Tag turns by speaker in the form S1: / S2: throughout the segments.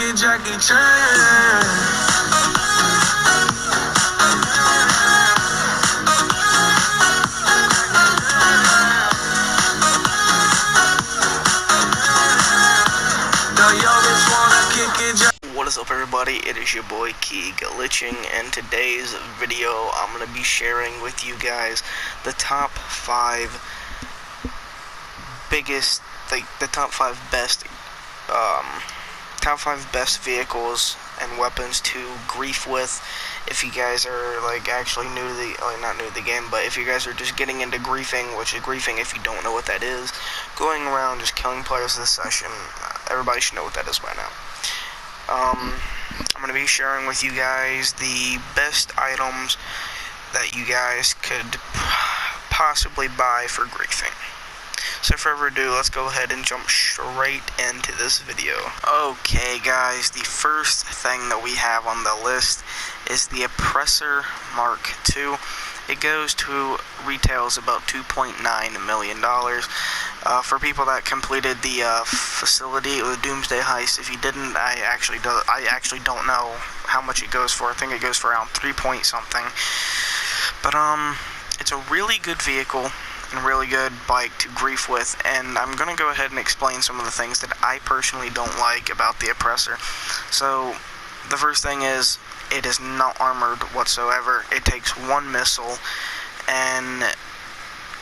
S1: it Jackie Chan.
S2: What is up, everybody? It is your boy Key Glitching, and today's video I'm going to be sharing with you guys the top 5 biggest, the top 5 best vehicles and weapons to grief with. If you guys are actually new to the, not new to the game, but if you guys are just getting into griefing, which is griefing if you don't know what that is, going around just killing players this session, everybody should know what that is by now. I'm going to be sharing with you guys the best items that you guys could possibly buy for griefing. So without further ado, let's go ahead and jump straight into this video. Okay guys, the first thing that we have on the list is the Oppressor Mark II. It goes to retails about $2.9 million. For people that completed the facility or the Doomsday Heist, if you didn't, I actually don't know how much it goes for. I think it goes for around 3 point something. But it's a really good vehicle and really good bike to grief with, and I'm gonna go ahead and explain some of the things that I personally don't like about the Oppressor. So the first thing is, it is not armored whatsoever. It takes one missile and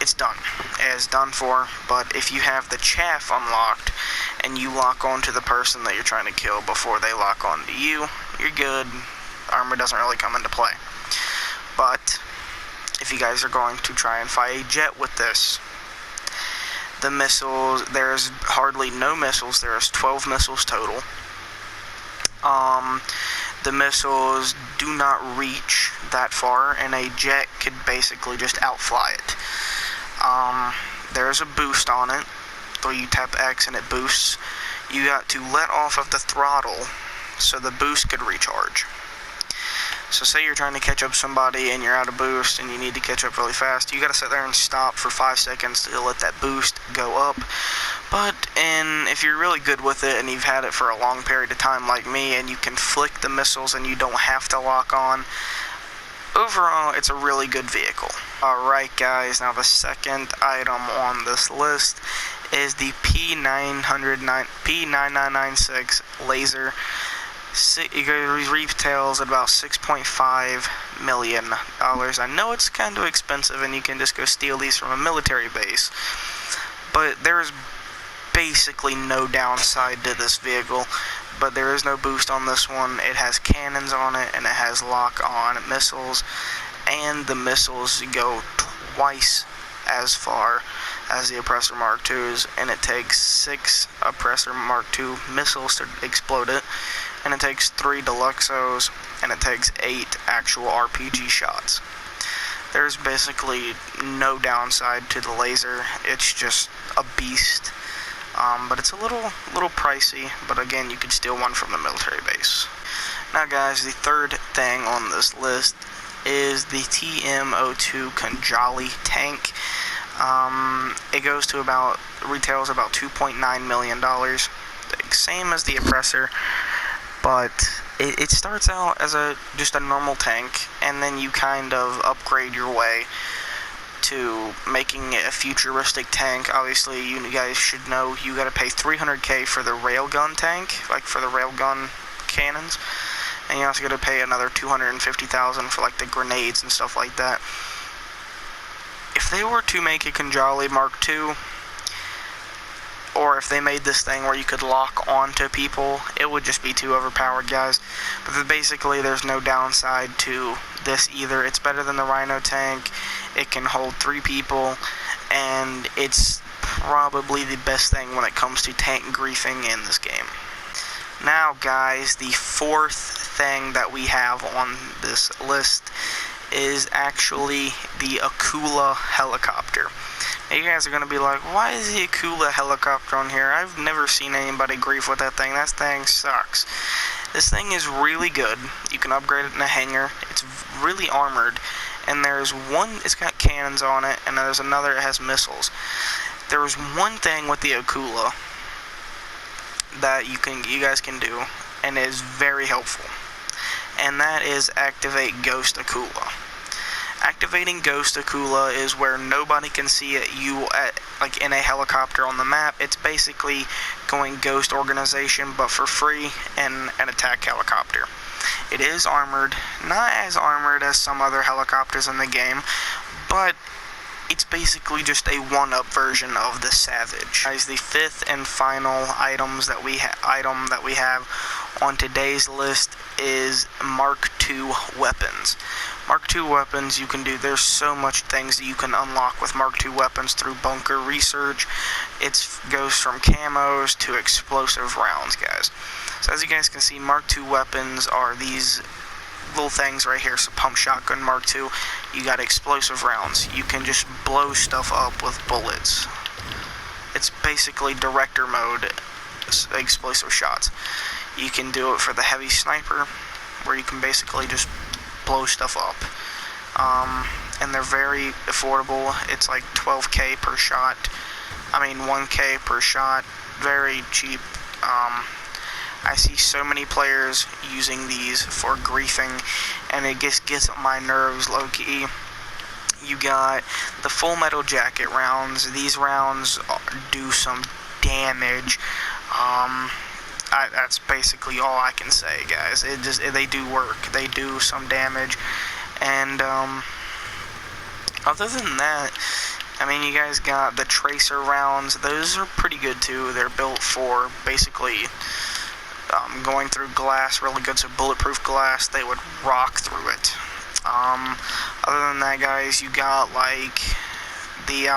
S2: it's done. It is done for. But if you have the chaff unlocked and you lock onto the person that you're trying to kill before they lock onto you, you're good. Armor doesn't really come into play. But if you guys are going to try and fight a jet with this, the missiles, there's hardly no missiles. There's 12 missiles total. The missiles do not reach that far, and a jet could basically just outfly it. There's a boost on it, so you tap X and it boosts. You got to let off of the throttle so the boost could recharge. So say you're trying to catch up somebody and you're out of boost and you need to catch up really fast, you gotta sit there and stop for 5 seconds to let that boost go up. But if you're really good with it and you've had it for a long period of time like me, and you can flick the missiles and you don't have to lock on, overall it's a really good vehicle. Alright guys, now the second item on this list is the P9996 laser. It retails at about $6.5 million. I know it's kind of expensive and you can just go steal these from a military base, but there's basically no downside to this vehicle. But there is no boost on this one. It has cannons on it and it has lock-on missiles, and the missiles go twice as far as the Oppressor Mark II's, and it takes 6 Oppressor Mark II missiles to explode it, and it takes 3 Deluxos, and it takes 8 actual RPG shots. There's basically no downside to the laser. It's just a beast. But it's a little pricey, but again, you could steal one from the military base. Now guys, the third thing on this list is the TM02 Kanjali tank. It goes to retails about $2.9 million, same as the Oppressor, but it starts out as just a normal tank, and then you kind of upgrade your way to making it a futuristic tank. Obviously, you guys should know you gotta pay $300K for the railgun tank, for the railgun cannons, and you also gotta pay another $250,000 for the grenades and stuff like that. If they were to make a Kanjali Mark II, or if they made this thing where you could lock onto people, it would just be too overpowered, guys. But basically, there's no downside to this either. It's better than the Rhino tank. It can hold 3 people, and it's probably the best thing when it comes to tank griefing in this game. Now, guys, the fourth thing that we have on this list is actually the Akula helicopter. Now you guys are going to be like, why is the Akula helicopter on here? I've never seen anybody grief with that thing. That thing sucks. This thing is really good. You can upgrade it in a hangar. It's really armored. And there's one, it's got cannons on it, and there's another that has missiles. There was one thing with the Akula that you guys can do, and is very helpful. And that is activate Ghost Akula. Activating Ghost Akula is where nobody can see it. You like in a helicopter on the map. It's basically going Ghost Organization, but for free, in an attack helicopter. It is armored, not as armored as some other helicopters in the game, but it's basically just a one-up version of the Savage. Guys, the fifth and final item that we have on today's list is Mark II weapons. Mark II weapons, you can do, there's so much things that you can unlock with Mark II weapons through bunker research. It goes from camos to explosive rounds, guys. So as you guys can see, Mark II weapons are these little things right here. So pump shotgun Mark II, you got explosive rounds. You can just blow stuff up with bullets. It's basically director mode explosive shots. You can do it for the heavy sniper, where you can basically just blow stuff up. And they're very affordable. It's like 12k per shot. 1k per shot. Very cheap. I see so many players using these for greifing, and it just gets on my nerves low-key. You got the Full Metal Jacket rounds. These rounds do some damage. That's basically all I can say, guys. They do work. They do some damage. And other than that, you guys got the Tracer rounds. Those are pretty good too. They're built for basically going through glass, really good. So bulletproof glass, they would rock through it. Other than that, guys, you got like the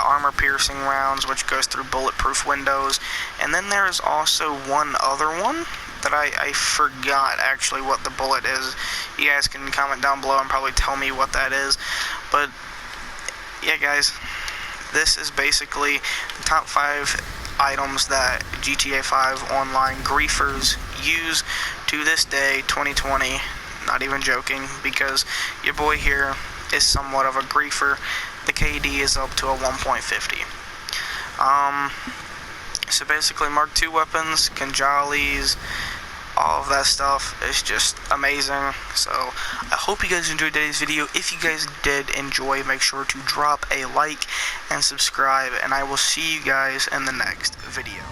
S2: armor piercing rounds, which goes through bulletproof windows. And then there's also one other one that I forgot actually what the bullet is. You guys can comment down below and probably tell me what that is. But yeah, guys, this is basically the top 5 items that GTA 5 online griefers use to this day, 2020. Not even joking, because your boy here is somewhat of a griefer. The KD is up to a 1.50. So basically, Mark II weapons, Kanjalis, all of that stuff is just amazing. So I hope you guys enjoyed today's video. If you guys did enjoy, make sure to drop a like and subscribe, and I will see you guys in the next video.